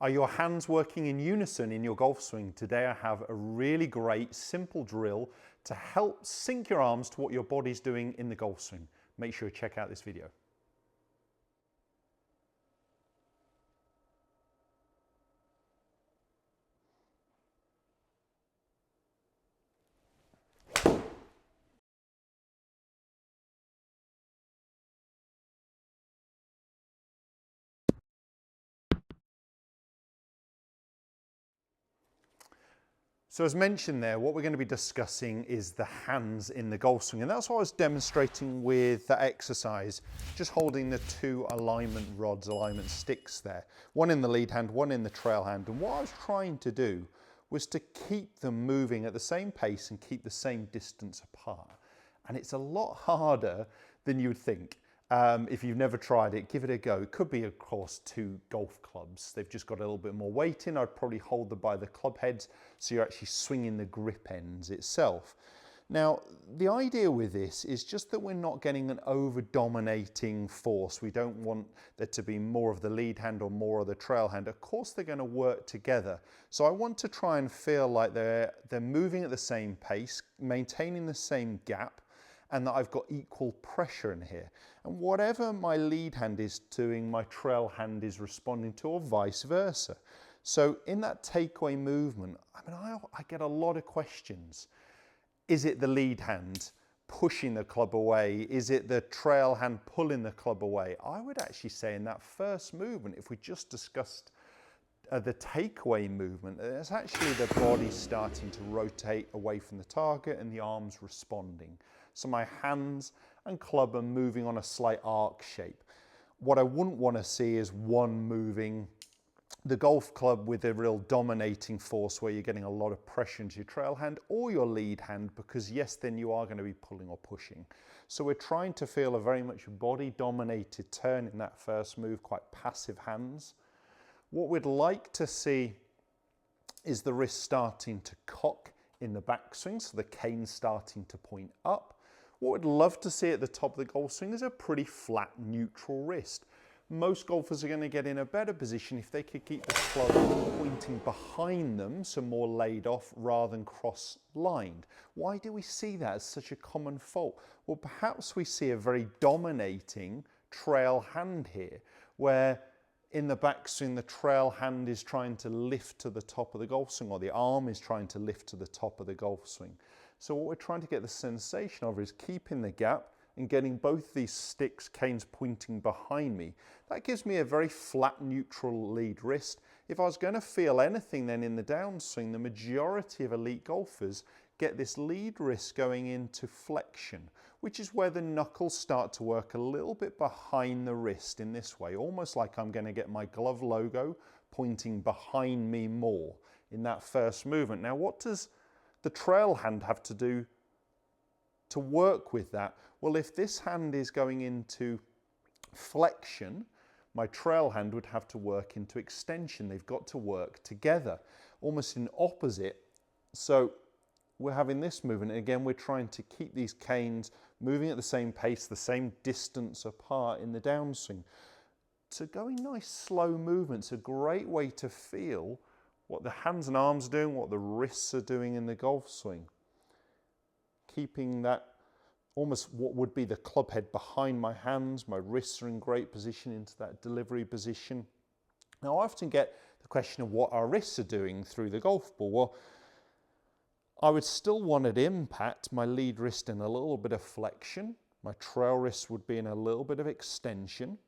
Are your hands working in unison in your golf swing? Today I have a really great simple drill to help sync your arms to what your body's doing in the golf swing. Make sure you check out this video. So as mentioned there, what we're going to be discussing is the hands in the golf swing. And that's what I was demonstrating with that exercise, just holding the two alignment rods, alignment sticks there. One in the lead hand, one in the trail hand. And what I was trying to do was to keep them moving at the same pace and keep the same distance apart. And it's a lot harder than you would think. If you've never tried it, give it a go. It could be, of course, two golf clubs. They've just got a little bit more weight in. I'd probably hold them by the club heads, so you're actually swinging the grip ends itself. Now, the idea with this is just that we're not getting an over-dominating force. We don't want there to be more of the lead hand or more of the trail hand. Of course, they're going to work together. So I want to try and feel like they're moving at the same pace, maintaining the same gap, and that I've got equal pressure in here. And whatever my lead hand is doing, my trail hand is responding to, or vice versa. So in that takeaway movement, I get a lot of questions. Is it the lead hand pushing the club away? Is it the trail hand pulling the club away? I would actually say in that first movement, if we just discussed the takeaway movement, it's actually the body starting to rotate away from the target and the arms responding. So my hands and club are moving on a slight arc shape. What I wouldn't want to see is one moving the golf club with a real dominating force where you're getting a lot of pressure into your trail hand or your lead hand, because yes, then you are going to be pulling or pushing. So we're trying to feel a very much body dominated turn in that first move, quite passive hands. What we'd like to see is the wrist starting to cock in the backswing, so the cane starting to point up. What we'd love to see at the top of the golf swing is a pretty flat, neutral wrist. Most golfers are going to get in a better position if they could keep the club pointing behind them, so more laid off rather than cross-lined. Why do we see that as such a common fault? Well, perhaps we see a very dominating trail hand here, where in the backswing, the trail hand is trying to lift to the top of the golf swing, or the arm is trying to lift to the top of the golf swing. So what we're trying to get the sensation of is keeping the gap and getting both these sticks, canes pointing behind me. That gives me a very flat, neutral lead wrist. If I was going to feel anything then in the downswing, the majority of elite golfers get this lead wrist going into flexion, which is where the knuckles start to work a little bit behind the wrist in this way, almost like I'm going to get my glove logo pointing behind me more in that first movement. Now, what does the trail hand have to do to work with that? Well, if this hand is going into flexion, my trail hand would have to work into extension. They've got to work together, almost in opposite. So we're having this movement, and again, we're trying to keep these canes moving at the same pace, the same distance apart in the downswing. So going nice slow movements, a great way to feel what the hands and arms are doing, what the wrists are doing in the golf swing. Keeping that almost what would be the club head behind my hands, my wrists are in great position into that delivery position. Now I often get the question of what our wrists are doing through the golf ball. Well, I would still want it to impact my lead wrist in a little bit of flexion, my trail wrist would be in a little bit of extension,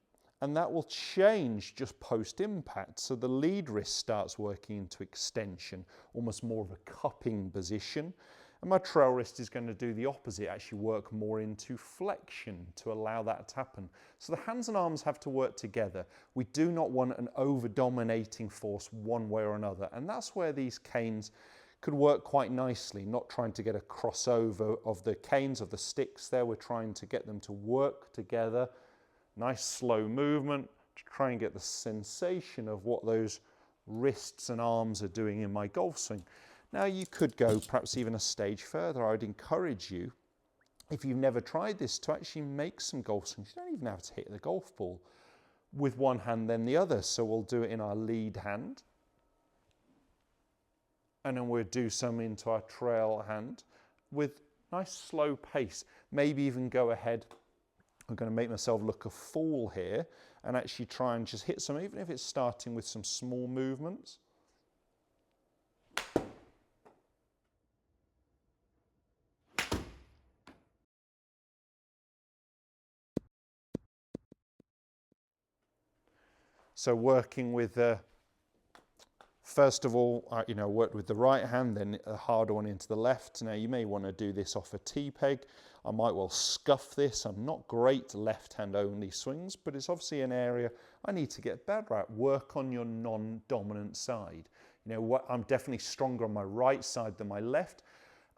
and that will change just post-impact. So the lead wrist starts working into extension, almost more of a cupping position. And my trail wrist is going to do the opposite, actually work more into flexion to allow that to happen. So the hands and arms have to work together. We do not want an over-dominating force one way or another. And that's where these canes could work quite nicely, not trying to get a crossover of the canes, of the sticks there. We're trying to get them to work together. Nice slow movement to try and get the sensation of what those wrists and arms are doing in my golf swing. Now you could go perhaps even a stage further. I would encourage you, if you've never tried this, to actually make some golf swings. You don't even have to hit the golf ball. with one hand then the other. So we'll do it in our lead hand. And then we'll do some into our trail hand with nice slow pace. Maybe even go ahead. I'm going to make myself look a fool here and actually try and just hit some, even if it's starting with some small movements. So working with first of all, worked with the right hand, then a harder one into the left. Now you may want to do this off a T-peg. I might well scuff this. I'm not great left hand only swings, but it's obviously an area I need to get better at. Work on your non-dominant side. I'm definitely stronger on my right side than my left.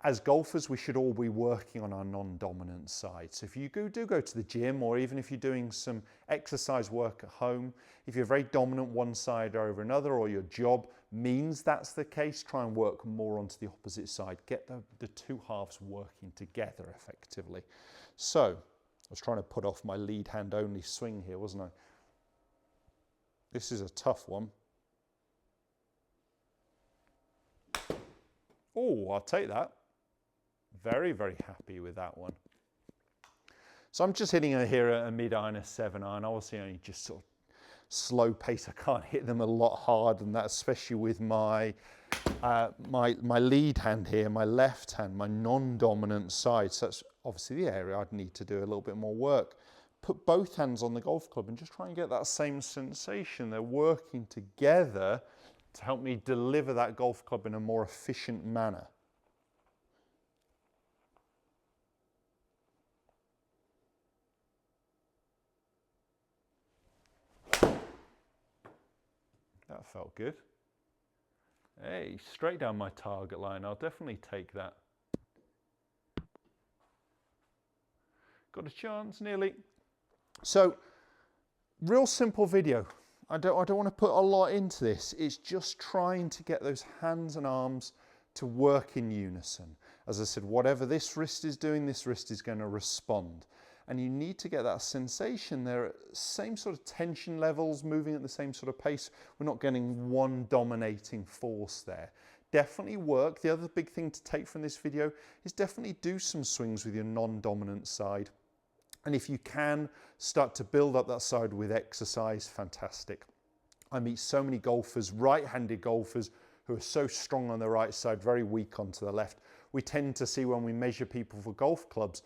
As golfers, we should all be working on our non-dominant side. So if you do go to the gym, or even if you're doing some exercise work at home, if you're very dominant one side over another, or your job means that's the case, try and work more onto the opposite side. Get the two halves working together effectively. So I was trying to put off my lead hand only swing here, wasn't I? This is a tough one. Oh, I'll take that. Very, very happy with that one. So I'm just hitting it here at a mid-iron, a 7-iron. Obviously only just sort of slow pace. I can't hit them a lot harder than that, especially with my my lead hand here, my left hand, my non-dominant side. So that's obviously the area I'd need to do a little bit more work. Put both hands on the golf club and just try and get that same sensation. They're working together to help me deliver that golf club in a more efficient manner. That felt good. Hey, straight down my target line. I'll definitely take that. Got a chance, nearly. So, real simple video. I don't want to put a lot into this. It's just trying to get those hands and arms to work in unison. As I said, whatever this wrist is doing, this wrist is going to respond. And you need to get that sensation there at same sort of tension levels, moving at the same sort of pace. We're not getting one dominating force there. Definitely work. The other big thing to take from this video is definitely do some swings with your non-dominant side. And if you can start to build up that side with exercise, fantastic. I meet so many golfers, right-handed golfers, who are so strong on the right side, very weak onto the left. We tend to see when we measure people for golf clubs,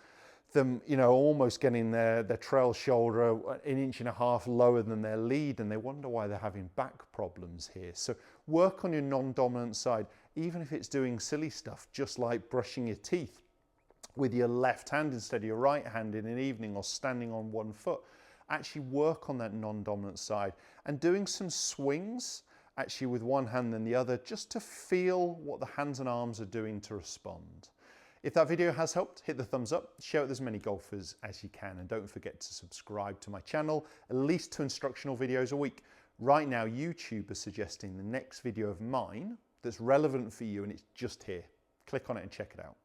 them, almost getting their trail shoulder an inch and a half lower than their lead, and they wonder why they're having back problems here. So work on your non-dominant side, even if it's doing silly stuff, just like brushing your teeth with your left hand instead of your right hand in an evening, or standing on one foot. Actually work on that non-dominant side and doing some swings actually with one hand than the other, just to feel what the hands and arms are doing to respond. If that video has helped, hit the thumbs up, share it with as many golfers as you can, and don't forget to subscribe to my channel, at least 2 instructional videos a week. Right now, YouTube is suggesting the next video of mine that's relevant for you, and it's just here. Click on it and check it out.